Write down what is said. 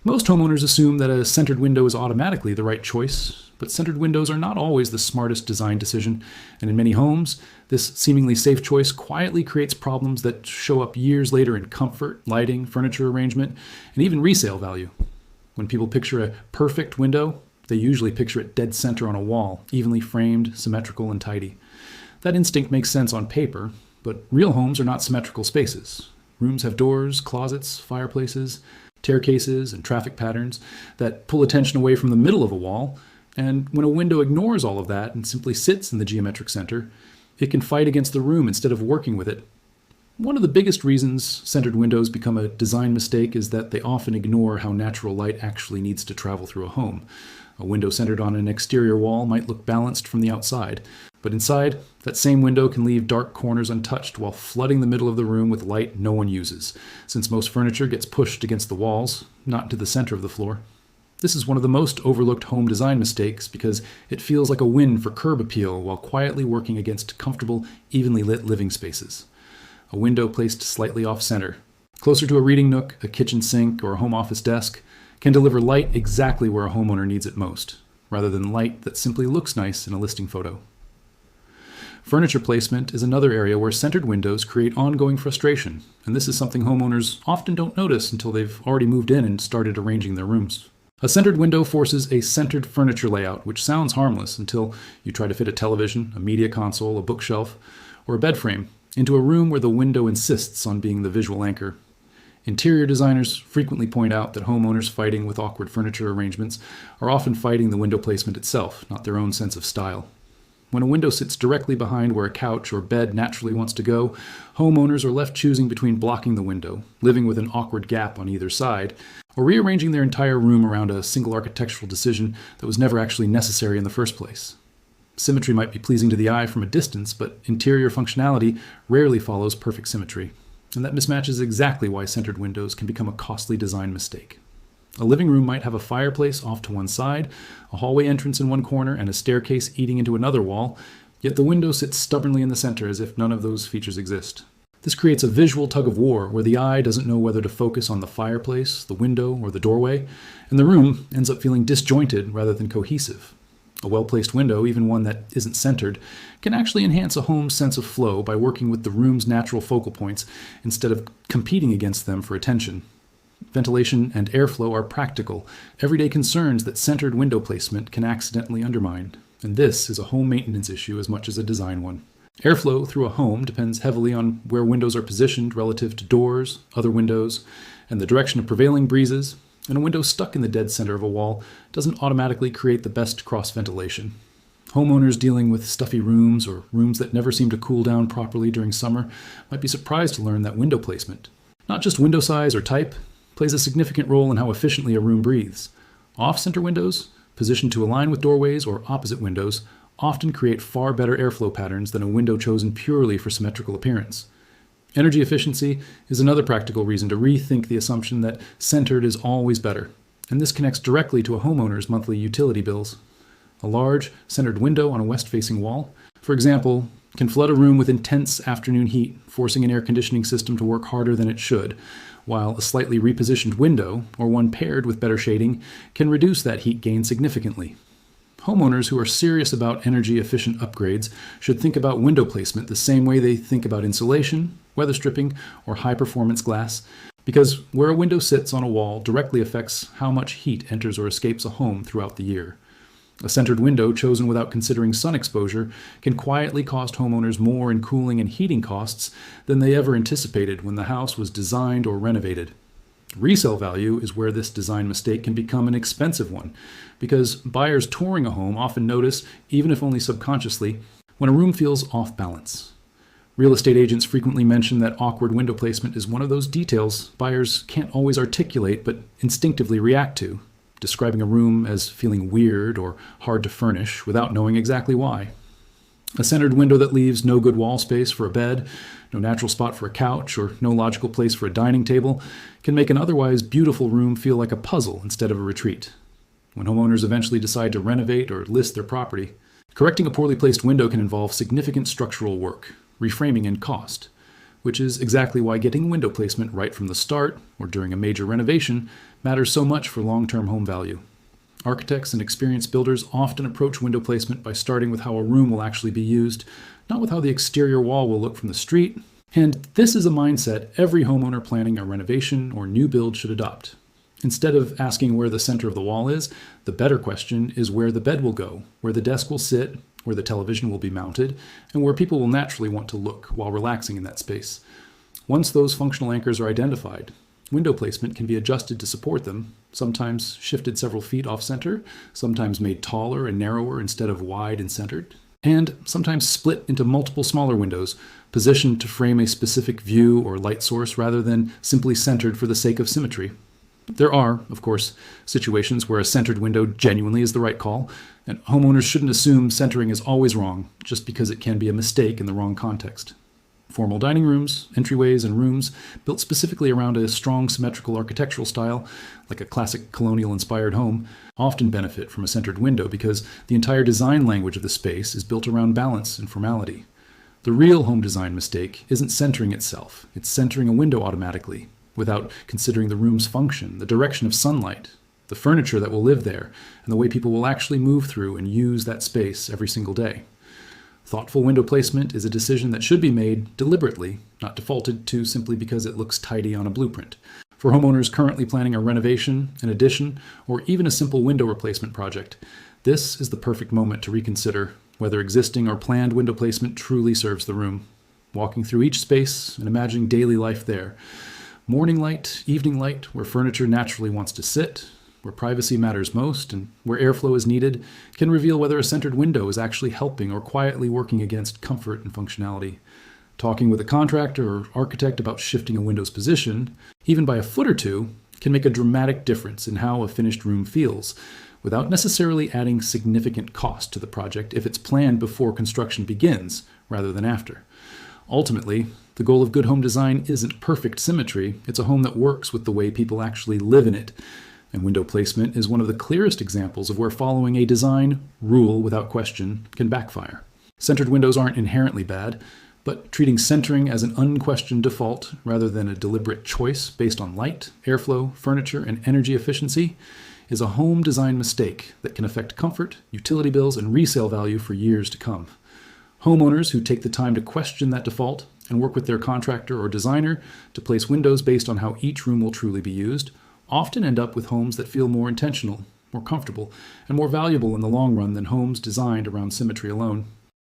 Most homeowners assume that a centered window is automatically the right choice, but centered windows are not always the smartest design decision, and in many homes, this seemingly safe choice quietly creates problems that show up years later in comfort, lighting, furniture arrangement, and even resale value. When people picture a perfect window, they usually picture it dead center on a wall, evenly framed, symmetrical, and tidy. That instinct makes sense on paper, but real homes are not symmetrical spaces. Rooms have doors, closets, fireplaces, staircases, and traffic patterns that pull attention away from the middle of a wall, and when a window ignores all of that and simply sits in the geometric center, it can fight against the room instead of working with it. One of the biggest reasons centered windows become a design mistake is that they often ignore how natural light actually needs to travel through a home. A window centered on an exterior wall might look balanced from the outside, but inside, that same window can leave dark corners untouched while flooding the middle of the room with light no one uses, since most furniture gets pushed against the walls, not into the center of the floor. This is one of the most overlooked home design mistakes because it feels like a win for curb appeal while quietly working against comfortable, evenly lit living spaces. A window placed slightly off-center, closer to a reading nook, a kitchen sink, or a home office desk, can deliver light exactly where a homeowner needs it most, rather than light that simply looks nice in a listing photo. Furniture placement is another area where centered windows create ongoing frustration, and this is something homeowners often don't notice until they've already moved in and started arranging their rooms. A centered window forces a centered furniture layout, which sounds harmless until you try to fit a television, a media console, a bookshelf, or a bed frame into a room where the window insists on being the visual anchor. Interior designers frequently point out that homeowners fighting with awkward furniture arrangements are often fighting the window placement itself, not their own sense of style. When a window sits directly behind where a couch or bed naturally wants to go, homeowners are left choosing between blocking the window, living with an awkward gap on either side, or rearranging their entire room around a single architectural decision that was never actually necessary in the first place. Symmetry might be pleasing to the eye from a distance, but interior functionality rarely follows perfect symmetry. And that mismatch is exactly why centered windows can become a costly design mistake. A living room might have a fireplace off to one side, a hallway entrance in one corner, and a staircase eating into another wall, yet the window sits stubbornly in the center as if none of those features exist. This creates a visual tug-of-war where the eye doesn't know whether to focus on the fireplace, the window, or the doorway, and the room ends up feeling disjointed rather than cohesive. A well-placed window, even one that isn't centered, can actually enhance a home's sense of flow by working with the room's natural focal points instead of competing against them for attention. Ventilation and airflow are practical, everyday concerns that centered window placement can accidentally undermine, and this is a home maintenance issue as much as a design one. Airflow through a home depends heavily on where windows are positioned relative to doors, other windows, and the direction of prevailing breezes, and a window stuck in the dead center of a wall doesn't automatically create the best cross-ventilation. Homeowners dealing with stuffy rooms or rooms that never seem to cool down properly during summer might be surprised to learn that window placement, not just window size or type, plays a significant role in how efficiently a room breathes. Off-center windows, positioned to align with doorways or opposite windows, often create far better airflow patterns than a window chosen purely for symmetrical appearance. Energy efficiency is another practical reason to rethink the assumption that centered is always better, and this connects directly to a homeowner's monthly utility bills. A large, centered window on a west-facing wall, for example, can flood a room with intense afternoon heat, forcing an air conditioning system to work harder than it should, while a slightly repositioned window, or one paired with better shading, can reduce that heat gain significantly. Homeowners who are serious about energy-efficient upgrades should think about window placement the same way they think about insulation, weather stripping, or high-performance glass, because where a window sits on a wall directly affects how much heat enters or escapes a home throughout the year. A centered window chosen without considering sun exposure can quietly cost homeowners more in cooling and heating costs than they ever anticipated when the house was designed or renovated. Resale value is where this design mistake can become an expensive one, because buyers touring a home often notice, even if only subconsciously, when a room feels off balance. Real estate agents frequently mention that awkward window placement is one of those details buyers can't always articulate but instinctively react to, describing a room as feeling weird or hard to furnish without knowing exactly why. A centered window that leaves no good wall space for a bed, no natural spot for a couch, or no logical place for a dining table can make an otherwise beautiful room feel like a puzzle instead of a retreat. When homeowners eventually decide to renovate or list their property, correcting a poorly placed window can involve significant structural work, reframing, and cost, which is exactly why getting window placement right from the start or during a major renovation matters so much for long-term home value. Architects and experienced builders often approach window placement by starting with how a room will actually be used, not with how the exterior wall will look from the street. And this is a mindset every homeowner planning a renovation or new build should adopt. Instead of asking where the center of the wall is, the better question is where the bed will go, where the desk will sit, where the television will be mounted, and where people will naturally want to look while relaxing in that space. Once those functional anchors are identified, window placement can be adjusted to support them, sometimes shifted several feet off-center, sometimes made taller and narrower instead of wide and centered, and sometimes split into multiple smaller windows, positioned to frame a specific view or light source rather than simply centered for the sake of symmetry. There are, of course, situations where a centered window genuinely is the right call, and homeowners shouldn't assume centering is always wrong just because it can be a mistake in the wrong context. Formal dining rooms, entryways, and rooms built specifically around a strong symmetrical architectural style, like a classic colonial-inspired home, often benefit from a centered window because the entire design language of the space is built around balance and formality. The real home design mistake isn't centering itself, it's centering a window automatically, without considering the room's function, the direction of sunlight, the furniture that will live there, and the way people will actually move through and use that space every single day. Thoughtful window placement is a decision that should be made deliberately, not defaulted to simply because it looks tidy on a blueprint. For homeowners currently planning a renovation, an addition, or even a simple window replacement project, this is the perfect moment to reconsider whether existing or planned window placement truly serves the room. Walking through each space and imagining daily life there. Morning light, evening light, where furniture naturally wants to sit, where privacy matters most, and where airflow is needed, can reveal whether a centered window is actually helping or quietly working against comfort and functionality. Talking with a contractor or architect about shifting a window's position, even by a foot or two, can make a dramatic difference in how a finished room feels, without necessarily adding significant cost to the project if it's planned before construction begins, rather than after. Ultimately, the goal of good home design isn't perfect symmetry, it's a home that works with the way people actually live in it. And window placement is one of the clearest examples of where following a design rule without question can backfire. Centered windows aren't inherently bad, but treating centering as an unquestioned default rather than a deliberate choice based on light, airflow, furniture, and energy efficiency is a home design mistake that can affect comfort, utility bills, and resale value for years to come. Homeowners who take the time to question that default and work with their contractor or designer to place windows based on how each room will truly be used often end up with homes that feel more intentional, more comfortable, and more valuable in the long run than homes designed around symmetry alone.